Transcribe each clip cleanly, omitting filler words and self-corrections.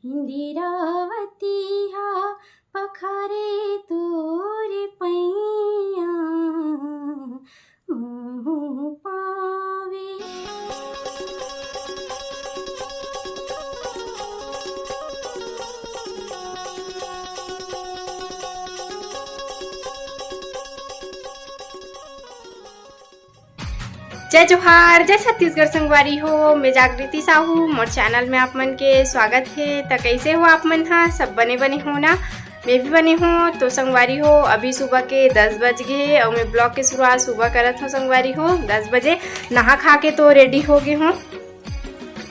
इंदिरावती हा पखारे तोरे पैया मोह पावे। जय जोहार, जय छत्तीसगढ़ संगवारी हो। मैं जागृति साहू, मोर चैनल में आप मन के स्वागत है। तो कैसे हो आप मन? हाँ, सब बने बने हो ना? मैं भी बने हो। तो संगवारी हो, अभी सुबह के 10 बज गए और मैं ब्लॉग की शुरुआत सुबह करत हूँ। संगवारी हो 10 बजे नहा खा के तो रेडी हो गए हूँ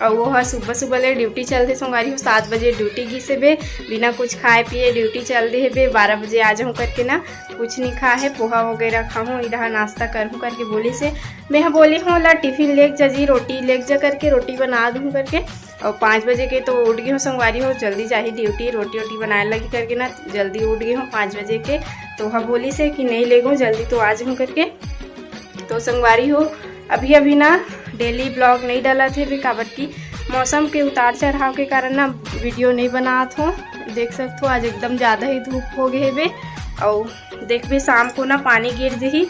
और वो है सुबह सुबह ले ड्यूटी चलते। संगवारी हो 7 बजे ड्यूटी घी से बे बिना कुछ खाए पिए ड्यूटी चल दे है बे। 12 बजे आ जाऊँ करके ना कुछ नहीं खा है, पोहा वगैरह खाऊँ, इधर नाश्ता करूँ करके बोली से मैं बोली हूँ ला टिफिन लेक जजी रोटी लेक जा करके रोटी बना दूँ करके। और 5 बजे के तो उठ गई हूँ। संगवारी हो जल्दी चाहिए ड्यूटी, रोटी वोटी बनाए लगी करके ना जल्दी उठ गई हूँ 5 बजे के। तो वह बोली से कि नहीं ले गूँ जल्दी तो आ जाऊँ करके। तो संगवारी हो अभी ना डेली ब्लॉग नहीं डाला थे भी काबर की मौसम के उतार चढ़ाव के कारण ना वीडियो नहीं बनात हो। देख सकते हो आज एकदम ज़्यादा ही धूप हो गए बे। और देख भी शाम को ना पानी गिर जही,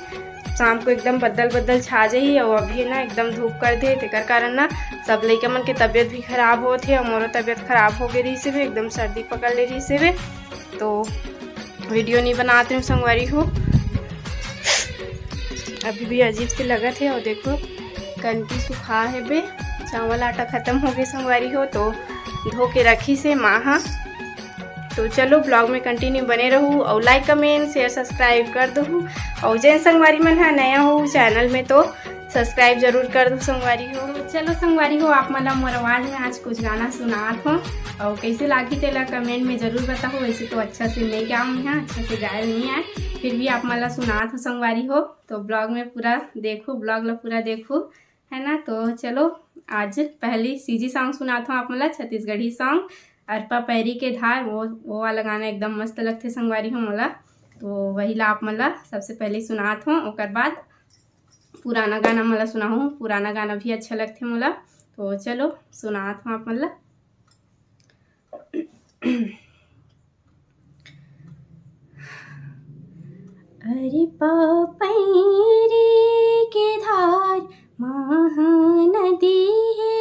शाम को एकदम बदल बदल छा जाही और अभी ना एकदम धूप कर दे। तेकर कारण ना सब लइका मन के तबीयत भी खराब होत है और मोरो तबीयत खराब हो गई रही से भी, एकदम सर्दी पकड़ ले रही से भी। तो वीडियो नहीं बनाते हूँ संगवारी हो। अभी भी अजीब से लगत है और देखो कनकी सुखा है बे, चावल आटा ख़त्म हो गए संगवारी हो तो धो के रखी से माँ। तो चलो ब्लॉग में कंटिन्यू बने रहूँ और लाइक कमेंट शेयर सब्सक्राइब कर दो। और जैन संगवारी मन है नया हो चैनल में तो सब्सक्राइब जरूर कर दो संगवारी हो। तो चलो संगवारी हो आप मतलब मोर आवाज़ में आज कुछ गाना सुनात हो और कैसे लागी तेला कमेंट में ज़रूर बताओ। वैसे तो अच्छा से नहीं गाऊँ यहाँ, अच्छा से गाय नहीं आए, फिर भी आप मतलब सुनात हो संगवारी हो। तो ब्लॉग में पूरा देखो, ब्लॉग ला पूरा देखो है ना। तो चलो आज पहली सीजी सॉन्ग सुनाता हूँ आप मतलब छत्तीसगढ़ी सॉन्ग अरपा पैरी के धार। वो वाला गाना एकदम मस्त लगते संगवारी हो मोला। तो वही ला आप मतलब सबसे पहले सुनात हूँ, ओकर बाद पुराना गाना मतलब सुनाऊँ। पुराना गाना भी अच्छा लगते मोला। तो चलो सुनात हूँ आप मतलब। अरपा पैरी के धार महानदी है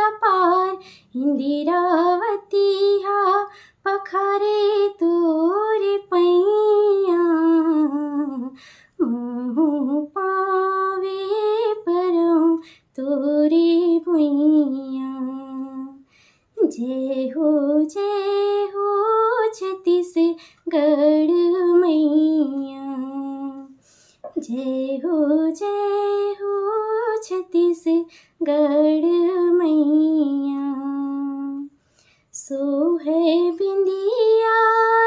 अपार, इंदिरावती हा पखारे तोरे पैया मोह पावे परौ तोरे भुइया। जय हो छत्तीसगढ़ मैया, जय हो छत्तीसगढ़ मैया। सो है बिंदिया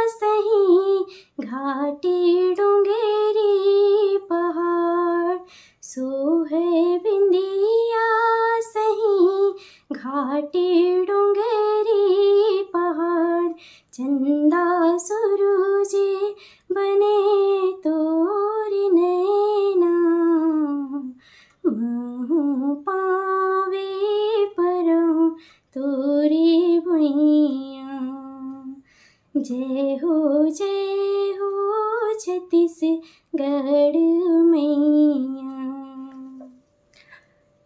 सही घाटी डोंगेरी पहाड़, सो है बिंदिया सही घाटी डोंगेरी पहाड़। चंदा सूरज बने तोरी नैना, मोह पावे परौ तोरी भुइया। जय हो छत्तीसगढ़ मैया।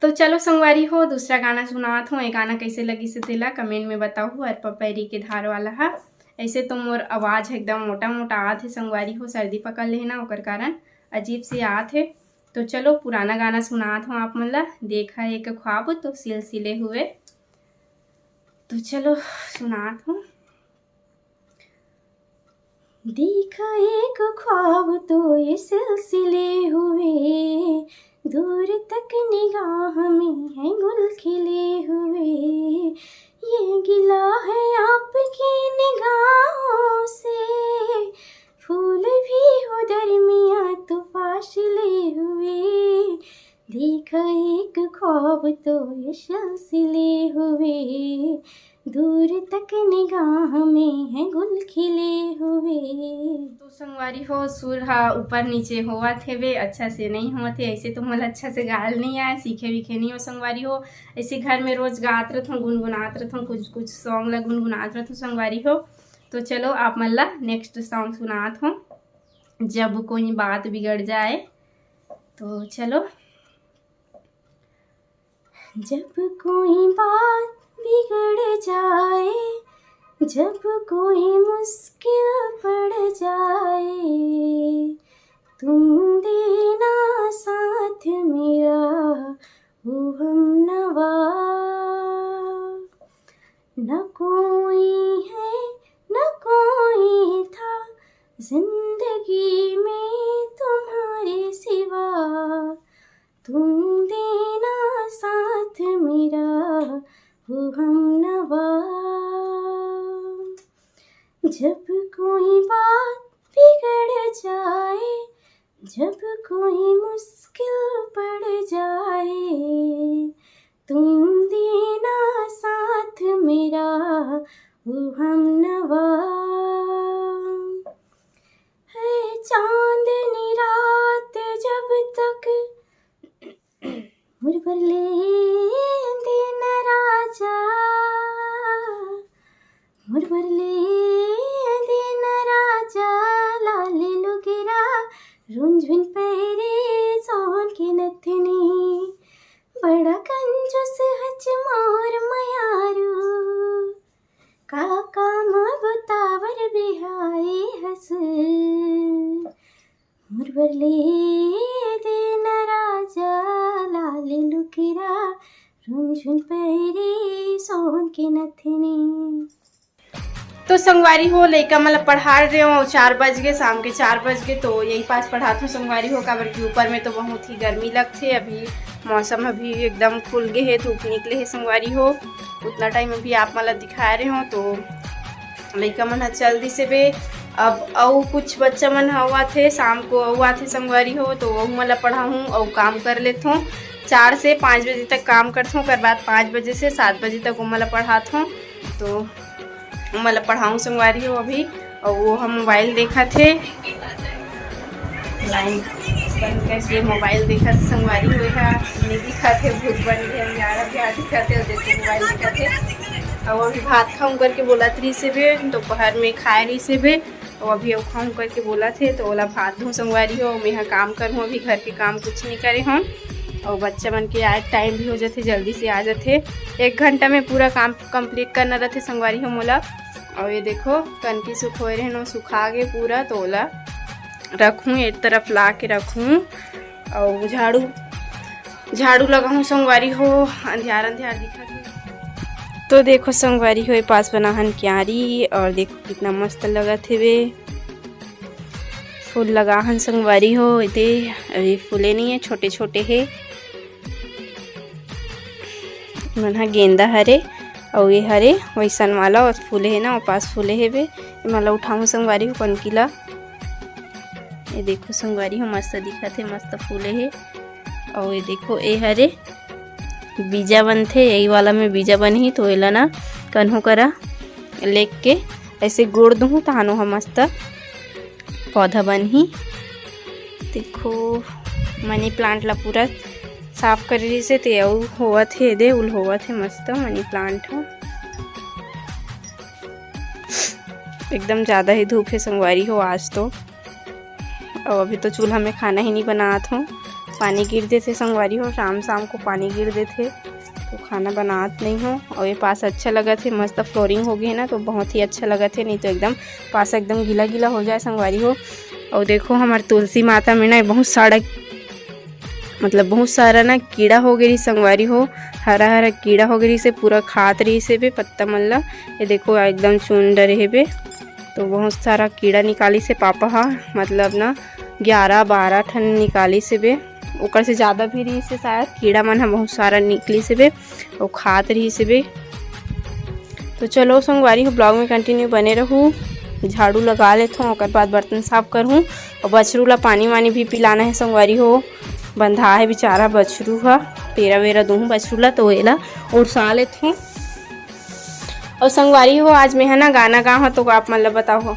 तो चलो संगवारी हो दूसरा गाना सुनात हूँ। ये गाना कैसे लगी से दिला कमेंट में बताओ। अरपा पैरी के धार वाला है। ऐसे तो मोर आवाज़ एकदम मोटा मोटा आत है संगवारी हो, सर्दी पकड़ ले ना ओकर कारण अजीब से आत है। तो चलो पुराना गाना सुनात हूँ आप मतलब देखा एक ख्वाब तो सिलसिले हुए। तो चलो सुनात हूँ। देखा एक ख्वाब तो ये सिलसिले हुए, दूर तक निगाह में है गुल खिले हुए। ये गिला है आपकी निगाहों से, फूल भी हो दरमिया तो फासले हुए। देखा एक ख्वाब तो ये सिलसिले हुए, दूर तक निगाह में है गुल खिले हुए। तो संगवारी हो सुर हा ऊपर नीचे होवा थे वे अच्छा से नहीं हुआ थे। ऐसे तो मोला अच्छा से गाल नहीं आया, सीखे विखे नहीं हो संगवारी हो। ऐसे घर में रोज गात रहत हूँ, गुनगुनात रहत हूँ, कुछ कुछ सॉन्ग ला गुनगुनात रहत हूँ संगवारी हो। तो चलो आप मन ला नेक्स्ट सॉन्ग सुनात हूँ, जब कोई बात बिगड़ जाए। तो चलो। जब कोई बात बिगड़ जाए, जब कोई मुश्किल पड़ जाए, तुम देना साथ मेरा वो हमनवा। न कोई है न कोई था जिंदगी में तुम्हारे सिवा, तुम देना साथ मेरा वो हमनवा। जब कोई बात बिगड़ जाए, जब कोई मुश्किल पड़ जाए, तुम देना साथ मेरा वो हमनवा। है चांदनी रात जब तक मुरबरले दिन राजा, मुरबरले दिन राजा, लाले लुगिरा रुंझुन पैरे सोन के नथनी, बड़ा कंजूस हच मोर मयारू, काका बुतावर बिहाए हस, मुरबरले दिन राजा, लाले लुकिरा रुंझुन पैरी सोन के नथनी। तो संगवारी हो लइका मतलब पढ़ा रहे हो, 4 बज गए, शाम के 4 बज गए। तो यही पास पढ़ाता हूँ संगवारी हो, काबर के ऊपर में तो बहुत ही गर्मी लगती है। अभी मौसम अभी एकदम खुल गए है, धूप निकले है संगवारी हो। उतना टाइम अभी आप मतलब दिखा रहे हो। तो लइका मन चल दी से बे। अब और कुछ बच्चा मन हुआ थे शाम को हुआ थे संगवारी हो, तो वो मतलब पढ़ाऊँ और काम कर लेता हूँ। 4 से 5 बजे तक काम करता हूँ, कर बाद 5 बजे से 7 बजे तक वो मतलब पढ़ाता हूँ। तो मतलब पढ़ाऊँ संगवारी हो अभी। और वो हम मोबाइल देखा थे, लाइन बंद करके मोबाइल देखा थे संगवारी हुए है। नहीं दिखा थे भूत बन गए, हमारा प्यार दिखा थे और जैसे मोबाइल देखा थे। और अभी भात खाऊँ करके बोला थी से भी, दोपहर में खाए रही से भी। और अभी वो खाऊँ करके बोला थे, तो बोला भात दूँ संगवारी हो, मैं यहाँ काम करूँ। अभी घर के काम कुछ नहीं करे हम। और बच्चा मन के आज टाइम भी हो जाते, जल्दी से आ जाते। 1 घंटा में पूरा काम कंप्लीट करना रहते संगवारी हो मोला। और ये देखो कनकी सुखोए रहे न, सुखा गए पूरा। तो ओला रखूँ एक तरफ ला के रखूँ और झाड़ू लगाऊँ संगवारी हो। अंधियार अंधियार दिखा थे। तो देखो संगवारी हो पास बनाहन क्यारी, और देखो कितना मस्त लगा थे वे फूल लगाहन संगवारी हो। इते अभी फूले नहीं है, छोटे छोटे है मन गेंदा हरे और ये हरे वैसन वाला और फूले है ना, और पास फूले है वे माला उठाऊँ संगवारी हो कनकीला। ये देखो संगवारी हो मस्त दिखत है, मस्त फूले है। और ये देखो ये हरे बीजा बन थे, यही वाला में बीजा बन ही। तो एला ना कन्हू करा लेक के ऐसे गोड़ दूँ तानो हम मस्त पौधा बन ही। देखो मनी प्लांट ला पूरा साफ कर रही से ते होवा थे दे उल होवा थे मस्त मनी प्लांट हो। एकदम ज़्यादा ही धूप है संगवारी हो आज तो। और अभी तो चूल्हा में खाना ही नहीं बनात हूँ, पानी गिर देते संगवारी हो, शाम शाम को पानी गिर देते तो खाना बनात नहीं हो। और ये पास अच्छा लगा थे, मस्त फ्लोरिंग हो गई है ना, तो बहुत ही अच्छा लगा थे। नहीं तो एकदम पास एकदम गीला गीला हो जाए संगवारी हो। और देखो हमारे तुलसी माता में ना बहुत सारा ना कीड़ा हो गई संगवारी हो, हरा हरा कीड़ा हो गई से पूरा खात रही से बे पत्ता मल्ला। ये देखो एकदम चुन रहे बे, तो बहुत सारा कीड़ा निकाली से पापा हा, मतलब ना 11-12 ठन निकाली से बे, ओकर से ज़्यादा भी रही से शायद कीड़ा मन हा बहुत सारा निकली से बे और खात रही से बे। तो चलो संगवारी हो ब्लॉग में कंटिन्यू बने रहूँ। झाड़ू लगा लेता हूँ, और बाद बर्तन साफ करूँ। और बछरू ला पानी वानी भी पिलाना है संगवारी हो, बंधा है बेचारा बछरू हा, पेरा वेरा दूँ बछरू ला। तो एला उड़सा लेती हूँ। और संगवारी हो आज मैं है ना गाना गा हो तो आप मन ला बताओ हो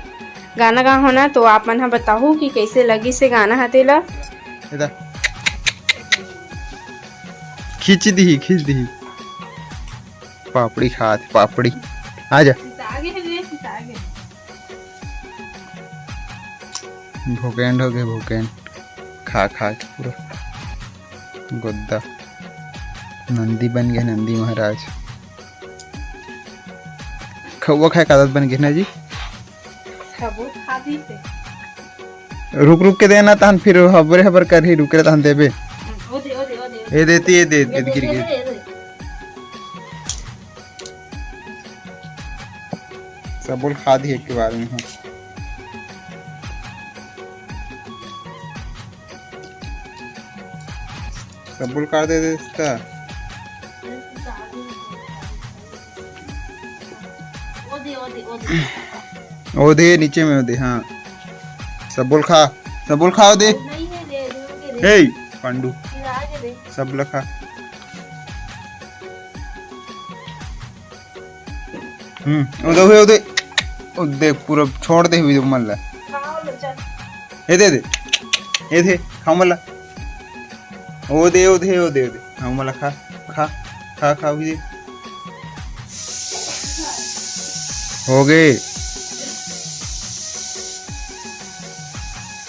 गाना गा हो ना तो आप मन हा बताओ कि कैसे लगी से गाना हा तेला इधर खींच दी पापड़ी खात पापड़ी आजा भोकेंड हो गए भोकेंड खा के पूरा गोद्दा नंदी बन गए नंदी महाराज खौवा खाए आदत बन गई ना जी रुक के देना तहन फिर हबर कर ही रुक तहन देबे ए देती गिर सब बोल खा दी एक के बारे में सब बोल कर दे इसका ओ दे नीचे में दे हाँ सब बोल खाओ दे हे पांडू सब लखा उदे पूरा छोड़ दे हुई मल्ला ए दे खा मल्ला ओ दे हाँ मल्ला खा हुई दे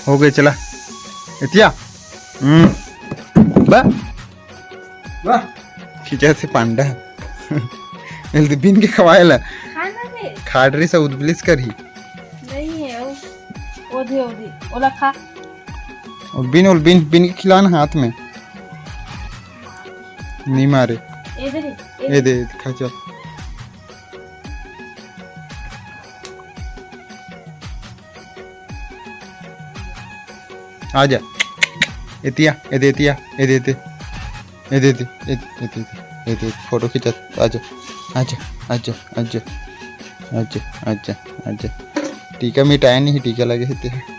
हो गए चला इतिया वाह खींचा से पांडा बिन के खवाएला खाड़ रही सब उदबिलिस कर ही नहीं है ओधे ओला खा और बिन के खिलाना हाथ में नहीं मारे ए दे खा चल आजा एतिया ए दे फोटो खींचा आजा टीका मिटाया नहीं टीका लगे थे